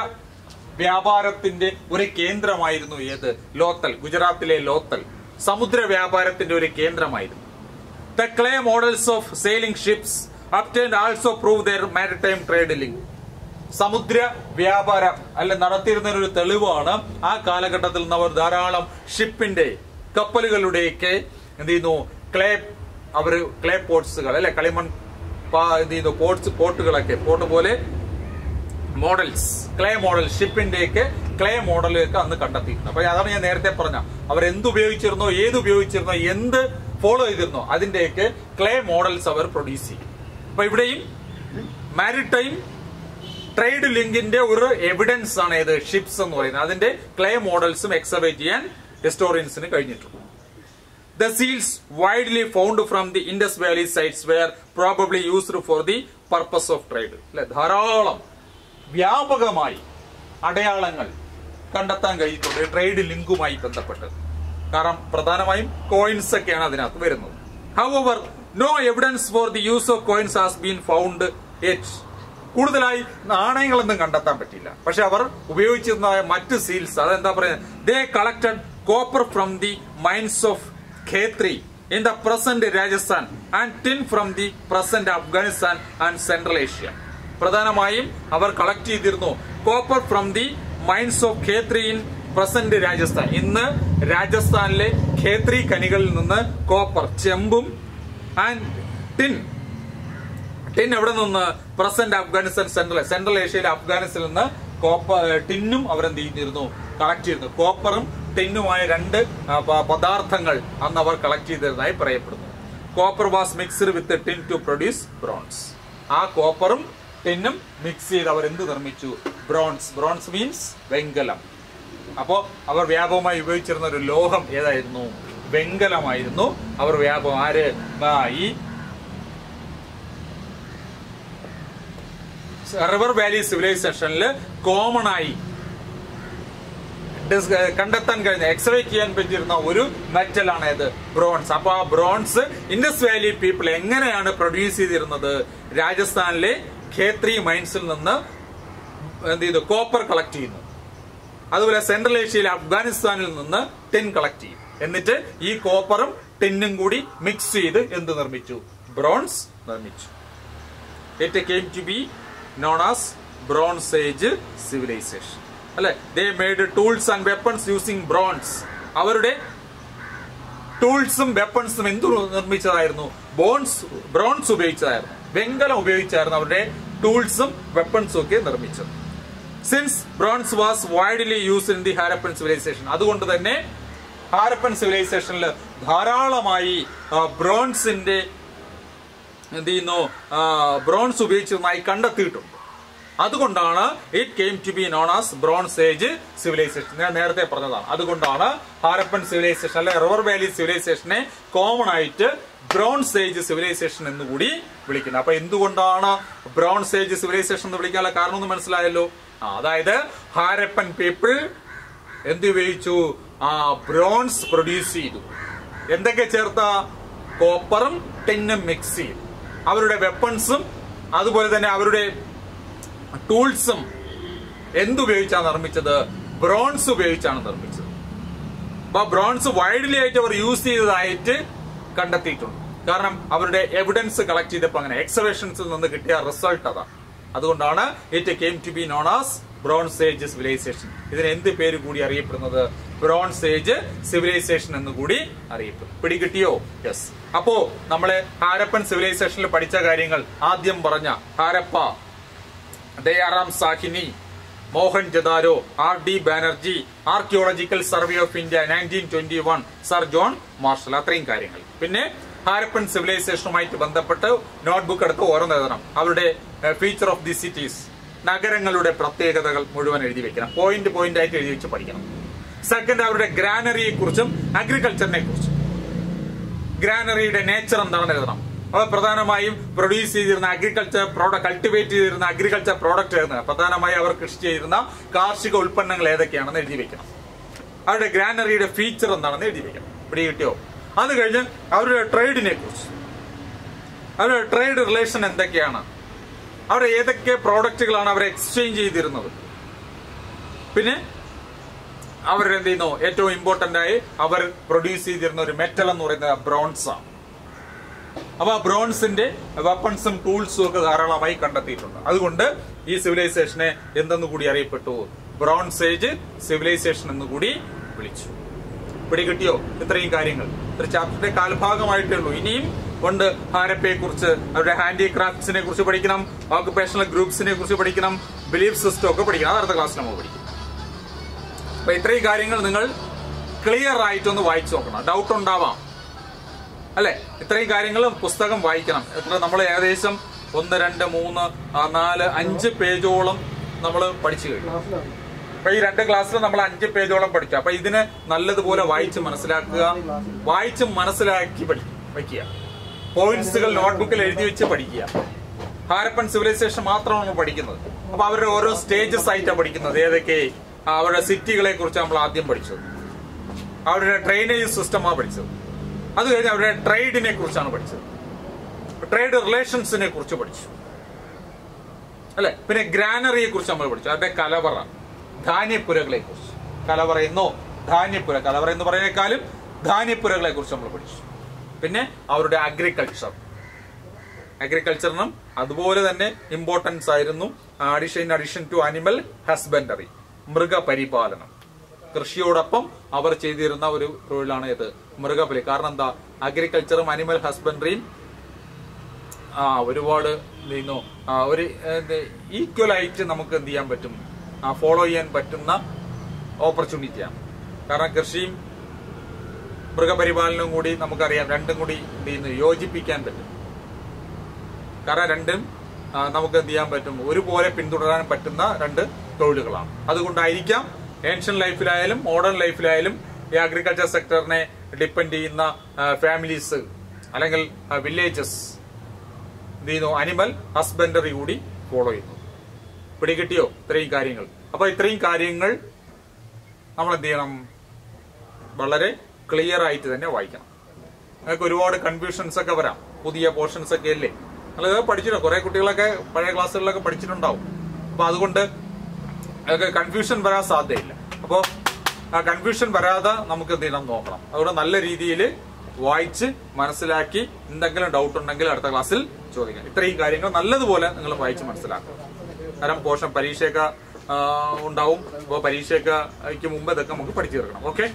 വ്യാപാരത്തിന്റെ ഒരു കേന്ദ്രമായിരുന്നു ഏത്? ലോത്തൽ, ഗുജറാത്തിലെ ലോത്തൽ സമുദ്ര വ്യാപാരത്തിന്റെ ഒരു കേന്ദ്രമായിരുന്നു. The clay models of sailing ships obtained also prove their maritime trade link. സമുദ്ര വ്യാപാരം അല്ലെ നടത്തിയിരുന്ന ഒരു തെളിവാണ് ആ കാലഘട്ടത്തിൽ നിന്ന് അവർ ധാരാളം ഷിപ്പിന്റെ, കപ്പലുകളുടെയൊക്കെ എന്ത് ചെയ്യുന്നു, ക്ലേ പോട്ട്സുകൾ, അല്ലെ, കളിമൺ എന്ത് ചെയ്യുന്നു, പോട്ടുകളൊക്കെ, പോട്ട് പോലെ മോഡൽസ്, ക്ലേ മോഡൽ, ഷിപ്പിന്റെയൊക്കെ ക്ലേ മോഡലൊക്കെ അന്ന് കണ്ടെത്തിയിരുന്നു. അപ്പൊ അതാണ് ഞാൻ നേരത്തെ പറഞ്ഞ, അവർ എന്തുപയോഗിച്ചിരുന്നോ, ഏതുപയോഗിച്ചിരുന്നോ, എന്ത് ഫോളോ ചെയ്തിരുന്നോ അതിന്റെയൊക്കെ ക്ലേ മോഡൽസ് അവർ പ്രൊഡ്യൂസ് ചെയ്യും. അപ്പൊ ഇവിടെയും മാരിടൈം ട്രേഡ് ലിങ്കിന്റെ ഒരു എവിഡൻസ് ആണ് ഏത്? ഷിപ്സ് എന്ന് പറയുന്നത്. അതിന്റെ ക്ലേ മോഡൽസും എക്സവേറ്റ് ചെയ്യാൻ ഹിസ്റ്റോറിയൻസിന് കഴിഞ്ഞിട്ടുണ്ട്. The seals widely found from the Indus Valley sites were probably used for the purpose of trade. അല്ലെ, ധാരാളം വ്യാപകമായി അടയാളങ്ങൾ കണ്ടെത്താൻ കഴിഞ്ഞിട്ടുണ്ട് ട്രേഡ് ലിങ്കുമായി ബന്ധപ്പെട്ട്. കാരണം പ്രധാനമായും കോയിൻസ് ഒക്കെയാണ് അതിനകത്ത് വരുന്നത്. However, no evidence for the use of coins has been found yet. കൂടുതലായി നാണയങ്ങളൊന്നും കണ്ടെത്താൻ പറ്റില്ല. പക്ഷെ അവർ ഉപയോഗിച്ചിരുന്ന മറ്റ് സീൽസ്, അതെന്താ പറയുന്നത്? They collected copper from the mines of Khetri in the present Rajasthan and tin from the present Afghanistan and Central Asia. പ്രധാനമായും അവർ കളക്ട് ചെയ്തിരുന്നു copper from the mines of Khetri in present Rajasthan. ഇന്ന് രാജസ്ഥാനിലെ ഖേത്രി ഖനികളിൽ നിന്ന് കോപ്പർ, ചെമ്പും, ആൻഡ് ടിൻ എവിടെ നിന്ന്? Present Afghanistan, central ഏഷ്യയിലെ അഫ്ഗാനിസ്ഥാനിൽ നിന്ന് ടിന്നും അവരെന്ത് ചെയ്തിരുന്നു? കളക്ട് ചെയ്തിരുന്നു. കോപ്പറും ടിന്നുമായ രണ്ട് പദാർത്ഥങ്ങൾ അന്ന് അവർ കളക്ട് ചെയ്തിരുന്നതായി പറയപ്പെടുന്നു. Copper was mixed with tin to produce bronze. ആ കോപ്പറും ടിന്നും മിക്സ് ചെയ്ത് അവർ എന്ത് നിർമ്മിച്ചു? ബ്രോൺസ്. ബ്രോൺസ് മീൻസ് വെങ്കലം. അപ്പോ അവർ വ്യാപകമായി ഉപയോഗിച്ചിരുന്ന ഒരു ലോഹം ഏതായിരുന്നു? വെങ്കലമായിരുന്നു. അവർ വ്യാപകം ഈ റിവർ വാലി സിവിലൈസേഷനിൽ കോമൺ ആയി കണ്ടെത്താൻ കഴിഞ്ഞ, എക്സ്വേറ്റ് ചെയ്യാൻ പറ്റിയിരുന്ന ഒരു മെറ്റലാണ് ഏത്? ബ്രോൺസ്. അപ്പൊ ആ ബ്രോൺസ് ഇൻഡസ് വാലി പീപ്പിൾ എങ്ങനെയാണ് പ്രൊഡ്യൂസ് ചെയ്തിരുന്നത്? രാജസ്ഥാനിലെ ഖേത്രി മൈൻസിൽ നിന്ന് എന്ത് ചെയ്തു? കോപ്പർ കളക്ട് ചെയ്യുന്നു. അതുപോലെ സെൻട്രൽ ഏഷ്യയിലെ അഫ്ഗാനിസ്ഥാനിൽ നിന്ന് ടിൻ കളക്ട് ചെയ്യും. എന്നിട്ട് ഈ കോപ്പറും ടിന്നും കൂടി മിക്സ് ചെയ്ത് എന്ത് നിർമ്മിച്ചു? ബ്രോൺസ് നിർമ്മിച്ചു. It came to be known as bronze age civilisation. അല്ലെ, they made tools and weapons using bronze. അവരുടെ ടൂൾസും വെപ്പൺസും എന്ത് നിർമ്മിച്ചതായിരുന്നു? ബ്രോൺസ് ഉപയോഗിച്ചതായിരുന്നു, വെങ്കലം ഉപയോഗിച്ചായിരുന്നു അവരുടെ ടൂൾസും വെപ്പൺസും ഒക്കെ നിർമ്മിച്ചത്. Since bronze was widely used in the Harappan civilization, അതുകൊണ്ട് തന്നെ ഹാരപ്പൻ സിവിലൈസേഷനിൽ ധാരാളമായി ബ്രോൺസിന്റെ എന്ത് ചെയ്യുന്നു? ബ്രോൺസ് ഉപയോഗിച്ചതായി കണ്ടെത്തിയിട്ടുണ്ട്. അതുകൊണ്ടാണ് it came to be known as bronze age civilization. ഞാൻ നേരത്തെ പറഞ്ഞതാണ്. അതുകൊണ്ടാണ് ഹാരപ്പൻ സിവിലൈസേഷൻ അല്ലെ റിവർ വാലി സിവിലൈസേഷനെ കോമൺ ആയിട്ട് ബ്രോൺസ് ഏജ് സിവിലൈസേഷൻ എന്ന് കൂടി വിളിക്കുന്നത്. അപ്പൊ എന്തുകൊണ്ടാണ് ബ്രോൺസ് ഏജ് സിവിലൈസേഷൻ എന്ന് വിളിക്കാനുള്ള കാരണം ഒന്ന് മനസ്സിലായല്ലോ. അതായത് ഹാരപ്പൻ പീപ്പിൾ എന്ത് ഉപയോഗിച്ചു? ബ്രോൺസ് പ്രൊഡ്യൂസ് ചെയ്തു. എന്തൊക്കെ ചേർത്ത? കോപ്പറും ടിന്നും മിക്സ് ചെയ്തു. അവരുടെ വെപ്പൺസും അതുപോലെ തന്നെ അവരുടെ ടൂൾസും എന്തുപയോഗിച്ചാണ് നിർമ്മിച്ചത്? ബ്രോൺസ് ഉപയോഗിച്ചാണ് നിർമ്മിച്ചത്. അപ്പൊ ബ്രോൺസ് വൈഡ്ലി ആയിട്ട് അവർ യൂസ് ചെയ്തതായിട്ട് കണ്ടെത്തിയിട്ടുണ്ട്. കാരണം അവരുടെ എവിഡൻസ് കളക്ട് ചെയ്തപ്പോൾ അങ്ങനെ എക്സവേഷൻസിൽ നിന്ന് കിട്ടിയ റിസൾട്ട് അതാണ്. അതുകൊണ്ടാണ് it came to be known as bronze age civilization. ഇതിന് എന്ത് പേര് കൂടി അറിയപ്പെടുന്നത്? ബ്രോൺസ് ഏജ് സിവിലൈസേഷൻ എന്ന് കൂടി അറിയപ്പെടും. പിടികിട്ടിയോ? യെസ്. അപ്പോ നമ്മളെ ഹാരപ്പൻ സിവിലൈസേഷനിൽ പഠിച്ച കാര്യങ്ങൾ ആദ്യം പറഞ്ഞ Harappa, Dayaram Sahni, Mohenjo-daro, R.D. Banerjee, archaeological survey of India 1921, sir John marshal, അത്രയും കാര്യങ്ങൾ. പിന്നെ ഹാരപ്പൻ സിവിലൈസേഷനുമായിട്ട് ബന്ധപ്പെട്ട് നോട്ട്ബുക്ക് എടുത്ത് ഓരോന്ന് എഴുതണം. അവരുടെ ഫീച്ചർ ഓഫ് ദി സിറ്റീസ്, നഗരങ്ങളുടെ പ്രത്യേകതകൾ മുഴുവൻ എഴുതി വെക്കണം. പോയിന്റ് ആയിട്ട് എഴുതി വെച്ച് പഠിക്കണം. സെക്കൻഡ് അവരുടെ ഗ്രാനറിയെ കുറിച്ചും അഗ്രികൾച്ചറിനെ കുറിച്ചും. ഗ്രാനറിയുടെ നേച്ചർ എന്താണെന്ന് എഴുതണം. അവർ പ്രധാനമായും പ്രൊഡ്യൂസ് ചെയ്തിരുന്ന അഗ്രികൾച്ചർ പ്രോഡക്റ്റ്, കൾട്ടിവേറ്റ് ചെയ്തിരുന്ന അഗ്രികൾച്ചർ പ്രോഡക്റ്റ് എഴുതുന്നത് പ്രധാനമായും അവർ കൃഷി ചെയ്തിരുന്ന കാർഷിക ഉൽപ്പന്നങ്ങൾ ഏതൊക്കെയാണെന്ന് എഴുതി വെക്കണം. അവരുടെ ഗ്രാനറിയുടെ ഫീച്ചർ എന്താണെന്ന് എഴുതി വെക്കണം. ഇവിടെ കിട്ടിയോ? അത് കഴിഞ്ഞ് അവരുടെ ട്രേഡിനെ കുറിച്ച്, അവരുടെ ട്രേഡ് റിലേഷൻ എന്തൊക്കെയാണ്, അവരുടെ ഏതൊക്കെ പ്രോഡക്റ്റുകളാണ് അവർ എക്സ്ചേഞ്ച് ചെയ്തിരുന്നത്, പിന്നെ അവരെന്ത് ചെയ്യുന്നു, ഏറ്റവും ഇമ്പോർട്ടന്റ് ആയി അവർ പ്രൊഡ്യൂസ് ചെയ്തിരുന്ന ഒരു മെറ്റൽ എന്ന് പറയുന്നത് ബ്രോൺസ് ആണ്. അപ്പൊ ആ ബ്രോൺസിന്റെ വെപ്പൺസും ടൂൾസും ഒക്കെ ധാരാളമായി കണ്ടെത്തിയിട്ടുണ്ട്. അതുകൊണ്ട് ഈ സിവിലൈസേഷനെ എന്തെന്ന് കൂടി അറിയപ്പെട്ടു? ബ്രോൺസ് ഏജ് സിവിലൈസേഷൻ എന്ന് കൂടി വിളിച്ചു. ഇവിടെ കിട്ടിയോ? ഇത്രയും കാര്യങ്ങൾ ഒരു ചാപ്റ്ററിന്റെ കാൽഭാഗമായിട്ടേ ഉള്ളൂ. ഇനിയും ഉണ്ട് ഹാരപ്പയെ കുറിച്ച്, അവരുടെ ഹാൻഡിക്രാഫ്റ്റ്സിനെ കുറിച്ച് പഠിക്കണം, ഓക്കുപേഷണൽ ഗ്രൂപ്പ്സിനെ കുറിച്ച് പഠിക്കണം, ബിലീഫ് സിസ്റ്റം ഒക്കെ പഠിക്കണം. അത് അടുത്ത ക്ലാസ്സിൽ നമ്മൾ പഠിക്കും. അപ്പൊ ഇത്രയും കാര്യങ്ങൾ നിങ്ങൾ ക്ലിയർ ആയിട്ടൊന്ന് വായിച്ചു നോക്കണം. ഡൗട്ട് ഉണ്ടാവാം അല്ലെ? ഇത്രയും കാര്യങ്ങൾ പുസ്തകം വായിക്കണം. എത്ര നമ്മൾ ഏകദേശം 1, 2, 3, 4, 5 പേജോളം നമ്മൾ പഠിച്ചു കഴിഞ്ഞു. അപ്പൊ ഈ 2 ക്ലാസ്സിൽ നമ്മൾ 5 പേജോളം പഠിച്ചു. അപ്പൊ ഇതിന് നല്ലതുപോലെ വായിച്ച് മനസ്സിലാക്കുക, വായിച്ച് മനസ്സിലാക്കി വയ്ക്കുക. പോയിന്റ്സുകൾ നോട്ട്ബുക്കിൽ എഴുതി വെച്ച് പഠിക്കുക. ഹാരപ്പൻ സിവിലൈസേഷൻ മാത്രമാണ് നമ്മൾ പഠിക്കുന്നത്. അപ്പൊ അവരുടെ ഓരോ സ്റ്റേജസ് ആയിട്ടാണ് പഠിക്കുന്നത്. ഏതൊക്കെ? അവരുടെ സിറ്റികളെ കുറിച്ച് നമ്മൾ ആദ്യം പഠിച്ചത്, അവരുടെ ഡ്രെയിനേജ് സിസ്റ്റമാണ് പഠിച്ചത്. അത് കഴിഞ്ഞ് അവരുടെ ട്രേഡിനെ കുറിച്ചാണ് പഠിച്ചത്, ട്രേഡ് റിലേഷൻസിനെ കുറിച്ച് പഠിച്ചു അല്ലെ. പിന്നെ ഗ്രാനറിയെ കുറിച്ച് നമ്മൾ പഠിച്ചു, അവരുടെ കലവറ, ധാന്യപ്പുരകളെ കുറിച്ച്. കലവറ എന്നോ ധാന്യപ്പുര, കലവറ എന്ന് പറയുന്നേക്കാളും ധാന്യപ്പുരകളെ കുറിച്ച് നമ്മൾ പഠിച്ചു. പിന്നെ അവരുടെ അഗ്രികൾച്ചറിനും അതുപോലെ തന്നെ ഇമ്പോർട്ടൻസ് ആയിരുന്നു അഡീഷൻ ടു ആനിമൽ ഹസ്ബൻഡറി, മൃഗപരിപാലനം. കൃഷിയോടൊപ്പം അവർ ചെയ്തിരുന്ന ഒരു തൊഴിലാണ് ഇത് മൃഗപരി. കാരണം എന്താ? അഗ്രികൾച്ചറും അനിമൽ ഹസ്ബൻഡറിയും ഒരുപാട് ഒരു ഈക്വൽ ആയിട്ട് നമുക്ക് എന്ത് ചെയ്യാൻ പറ്റും, ഫോളോ ചെയ്യാൻ പറ്റുന്ന ഓപ്പർച്യൂണിറ്റിയാണ്. കാരണം കൃഷിയും മൃഗപരിപാലനവും കൂടി നമുക്കറിയാം, രണ്ടും കൂടി എന്ത് ചെയ്യുന്നു, യോജിപ്പിക്കാൻ പറ്റും. കാരണം രണ്ടും നമുക്ക് എന്ത് ചെയ്യാൻ പറ്റും, ഒരുപോലെ പിന്തുടരാൻ പറ്റുന്ന 2 തൊഴിലുകളാണ്. അതുകൊണ്ടായിരിക്കാം ഏൻഷ്യൻ ലൈഫിലായാലും മോഡേൺ ലൈഫിലായാലും ഈ അഗ്രികൾച്ചർ സെക്ടറിനെ ഡിപ്പെൻഡ് ചെയ്യുന്ന ഫാമിലീസ് അല്ലെങ്കിൽ വില്ലേജസ് എന്ത് ചെയ്യുന്നു, അനിമൽ ഹസ്ബൻഡറി കൂടി ഫോളോ ചെയ്യുന്നു. പിടികിട്ടിയോ ഇത്രയും കാര്യങ്ങൾ? അപ്പൊ ഇത്രയും കാര്യങ്ങൾ നമ്മൾ എന്ത് ചെയ്യണം, വളരെ ക്ലിയർ ആയിട്ട് തന്നെ വായിക്കണം. നിങ്ങൾക്ക് ഒരുപാട് കൺഫ്യൂഷൻസ് ഒക്കെ വരാം, പുതിയ പോർഷൻസ് ഒക്കെ അല്ലേ, നല്ലത് പഠിച്ചിട്ടുണ്ടോ? കുറെ കുട്ടികളൊക്കെ പഴയ ക്ലാസ്സുകളിലൊക്കെ പഠിച്ചിട്ടുണ്ടാവും. അപ്പൊ അതുകൊണ്ട് കൺഫ്യൂഷൻ വരാൻ സാധ്യതയില്ല. അപ്പോ ആ കൺഫ്യൂഷൻ വരാതെ നമുക്ക് എന്ത് ചെയ്യണം നോക്കണം. അതുകൊണ്ട് നല്ല രീതിയിൽ വായിച്ച് മനസ്സിലാക്കി എന്തെങ്കിലും ഡൗട്ട് ഉണ്ടെങ്കിൽ അടുത്ത ക്ലാസ്സിൽ ചോദിക്കാം. ഇത്രയും കാര്യങ്ങൾ നല്ലതുപോലെ നിങ്ങൾ വായിച്ച് മനസ്സിലാക്കുക. കാരണം പോർഷൻ പരീക്ഷയൊക്കെ ഉണ്ടാവും. അപ്പോൾ പരീക്ഷയ്ക്ക് മുമ്പ് ഇതൊക്കെ നമുക്ക് പഠിച്ചു തീർക്കണം. ഓക്കെ.